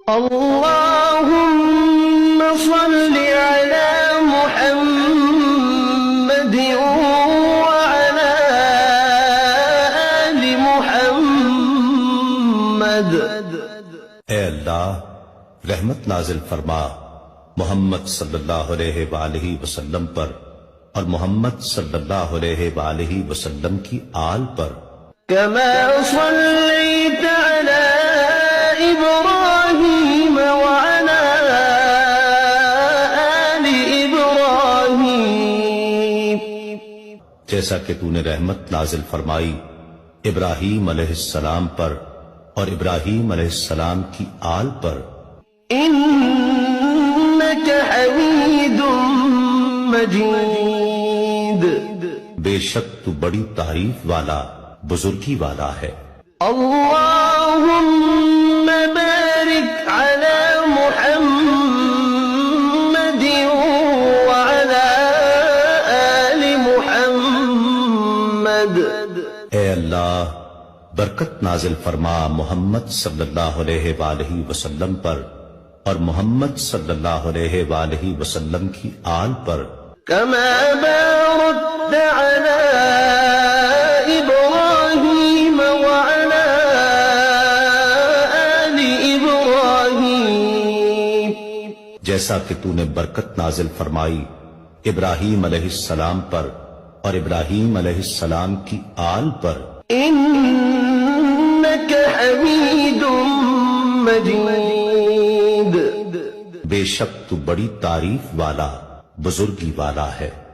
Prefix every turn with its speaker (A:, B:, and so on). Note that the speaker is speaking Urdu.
A: اللهم صل على محمد وعلى آل محمد۔
B: اے اللہ رحمت نازل فرما محمد صلی اللہ علیہ وآلہ وسلم پر اور محمد صلی اللہ علیہ وآلہ وسلم کی آل پر۔
A: كما صليت على إبراهيم وعلى آل إبراهيم،
B: جیسا کہ تو نے رحمت نازل فرمائی ابراہیم علیہ السلام پر اور ابراہیم علیہ السلام کی آل پر۔
A: إنك حميد مجيد،
B: بے شک تو بڑی تعریف والا بزرگی والا ہے۔
A: اللهم بارك على محمد وعلى آل محمد۔
B: اے اللہ برکت نازل فرما محمد صلی اللہ علیہ وآلہ وسلم پر اور محمد صلی اللہ علیہ وآلہ وسلم کی آل پر۔
A: كما باركت على إبراهيم وعلى آل إبراهيم،
B: جیسا کہ تو نے برکت نازل فرمائی ابراہیم علیہ السلام پر اور ابراہیم علیہ السلام کی آل پر۔
A: إنك حميد مجيد،
B: بے شک تو بڑی تعریف والا بزرگی والا ہے۔